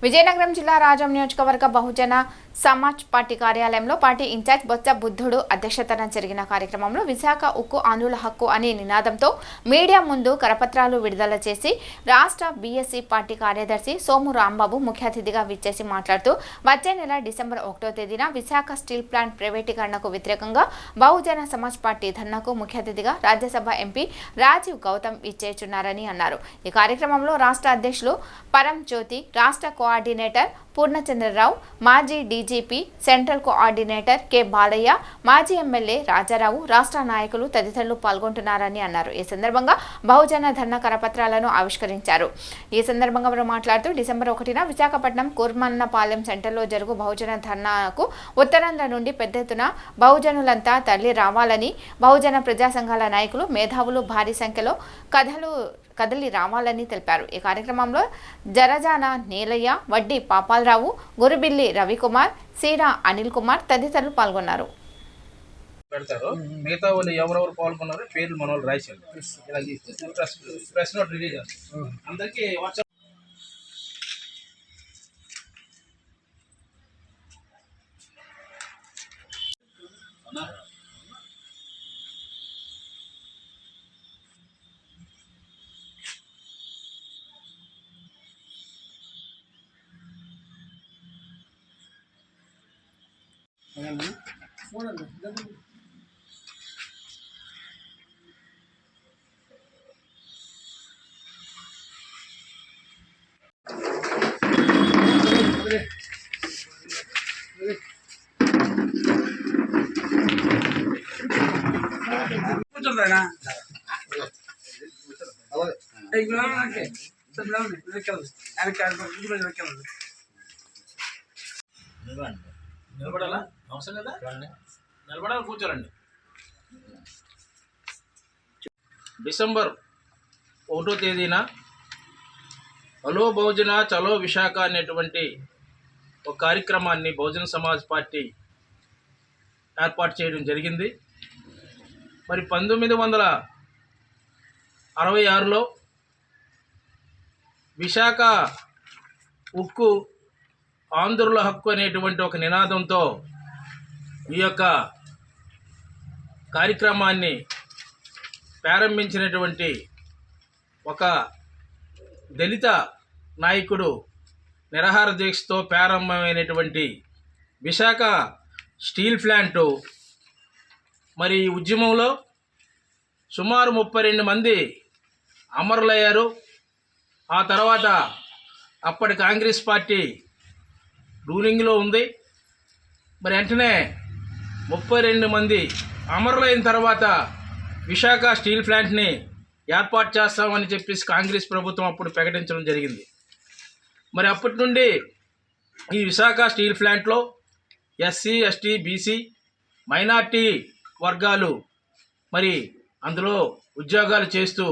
విజయనగరం జిల్లా రాజం నియోజకవర్గ బహుజన సమాజ్ పార్టీ కార్యాలయంలో పార్టీ ఇన్ఛార్జ్ బొత్స బుద్ధుడు అధ్యక్షతన జరిగిన కార్యక్రమంలో విశాఖ ఉక్కు ఆంధ్రుల హక్కు అనే నినాదంతో మీడియా ముందు కరపత్రాలు విడుదల చేసి రాష్ట్ర బీఎస్సీ పార్టీ కార్యదర్శి సోము రాంబాబు ముఖ్య అతిథిగా విచ్చేసి మాట్లాడుతూ వచ్చే నెల డిసెంబర్ 1వ తేదీన విశాఖ స్టీల్ ప్లాంట్ ప్రైవేటీకరణకు వ్యతిరేకంగా బహుజన సమాజ్ పార్టీ ధర్నాకు ముఖ్య అతిథిగా రాజ్యసభ ఎంపీ రాజీవ్ గౌతమ్ విచ్చేస్తున్నారని అన్నారు। ఈ కార్యక్రమంలో రాష్ట్ర అధ్యక్షులు పరం జ్యోతి, రాష్ట్ర కోఆర్డినేటర్ పూర్ణచంద్రరావు, మాజీ DGP, central coordinator K Balayya, మాజీ ఎమ్మెల్యే రాజారావు, రాష్ట్ర నాయకులు తదితరులు పాల్గొంటున్నారని అన్నారు। ఈ సందర్భంగా బహుజన ధర్నా కరపత్రాలను ఆవిష్కరించారు। ఈ సందర్భంగా వారు మాట్లాడుతూ డిసెంబర్ 1న విశాఖపట్నం కూర్మన్నపాలెం సెంటర్లో జరుగు బహుజన ధర్నాకు ఉత్తరాంధ్ర నుండి పెద్ద ఎత్తున బహుజనులంతా తరలి రావాలని, బహుజన ప్రజా సంఘాల నాయకులు, మేధావులు భారీ సంఖ్యలో కదలి రావాలని తెలిపారు। ఈ కార్యక్రమంలో జరజాన నీలయ్య, వడ్డీ పాపాలరావు, గురుబిల్లి రవికుమార్, సీరా అనిల్ కుమార్ తదితరులు పాల్గొన్నారు। పెడతారు మిగతా వాళ్ళు ఎవరెవరు పాల్గొన్నారో పేర్లు మన వాళ్ళు రాశారు। ఇలా ప్రెస్ నోట్ రిలీజ్ చేస్తారు అందరికీ వాట్సాప్ నిలబడాలా అవసరం లేదా నిలబడాలి కూర్చోరండి। డిసెంబర్ 1వ తేదీన హలో బహుజన చలో విశాఖ అనేటువంటి ఒక కార్యక్రమాన్ని బహుజన సమాజ్ పార్టీ ఏర్పాటు చేయడం జరిగింది। మరి 1966లో విశాఖ ఉక్కు ఆంధ్రుల హక్కు అనేటువంటి ఒక నినాదంతో ఈ యొక్క కార్యక్రమాన్ని ప్రారంభించినటువంటి ఒక దళిత నాయకుడు నిరాహార దీక్షతో ప్రారంభమైనటువంటి విశాఖ స్టీల్ ప్లాంటు మరి ఈ ఉద్యమంలో సుమారు 32 మంది అమరులయ్యారు। ఆ తర్వాత అప్పటి కాంగ్రెస్ పార్టీ రూలింగ్లో ఉంది। మరి వెంటనే 32 మంది అమరులైన తర్వాత విశాఖ స్టీల్ ప్లాంట్ని ఏర్పాటు చేస్తామని చెప్పేసి కాంగ్రెస్ ప్రభుత్వం అప్పుడు ప్రకటించడం జరిగింది। మరి అప్పటి నుండి ఈ విశాఖ స్టీల్ ప్లాంట్లో ఎస్సీ, ఎస్టీ, బీసీ, మైనార్టీ వర్గాలు మరి అందులో ఉద్యోగాలు చేస్తూ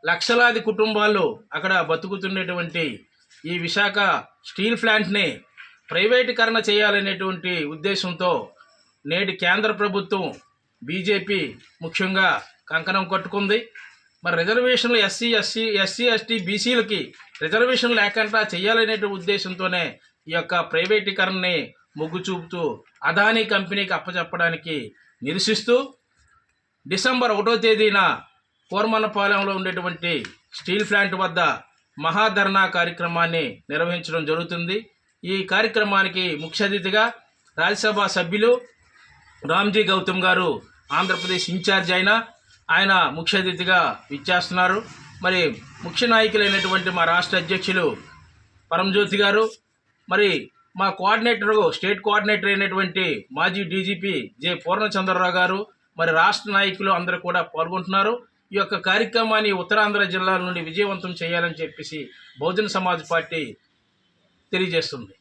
లక్షలాది కుటుంబాలు అక్కడ బతుకుతున్నటువంటి ఈ విశాఖ స్టీల్ ప్లాంట్ని ప్రైవేటీకరణ చేయాలనేటువంటి ఉద్దేశంతో నేటి కేంద్ర ప్రభుత్వం బీజేపీ ముఖ్యంగా కంకణం కట్టుకుంది। మరి రిజర్వేషన్లు ఎస్సీ, ఎస్టీ, బీసీలకి రిజర్వేషన్ లేకుండా చేయాలనే ఉద్దేశంతోనే ఈ యొక్క ప్రైవేటీకరణని మొగ్గు చూపుతూ అదానీ కంపెనీకి అప్పచెప్పడానికి నిరసిస్తూ డిసెంబర్ 1వ తేదీన కూర్మన్నపాలెంలో ఉండేటువంటి స్టీల్ ప్లాంట్ వద్ద మహాధర్నా కార్యక్రమాన్ని నిర్వహించడం జరుగుతుంది। ఈ కార్యక్రమానికి ముఖ్య అతిథిగా రాజ్యసభ సభ్యులు రామ్జీ గౌతమ్ గారు ఆంధ్రప్రదేశ్ ఇన్ఛార్జ్ ఆయన ముఖ్య అతిథిగా విచ్చేస్తున్నారు। మరి ముఖ్య నాయకులైనటువంటి మా రాష్ట్ర అధ్యక్షులు పరంజ్యోతి గారు, మరి మా స్టేట్ కోఆర్డినేటర్ అయినటువంటి మాజీ డీజీపీ జె పూర్ణచంద్రరావు గారు, మరి రాష్ట్ర నాయకులు అందరూ కూడా పాల్గొంటున్నారు। ఈ యొక్క కార్యక్రమాన్ని ఉత్తరాంధ్ర జిల్లాల నుండి విజయవంతం చేయాలని చెప్పేసి బహుజన సమాజ్ పార్టీ తెలియజేస్తుంది।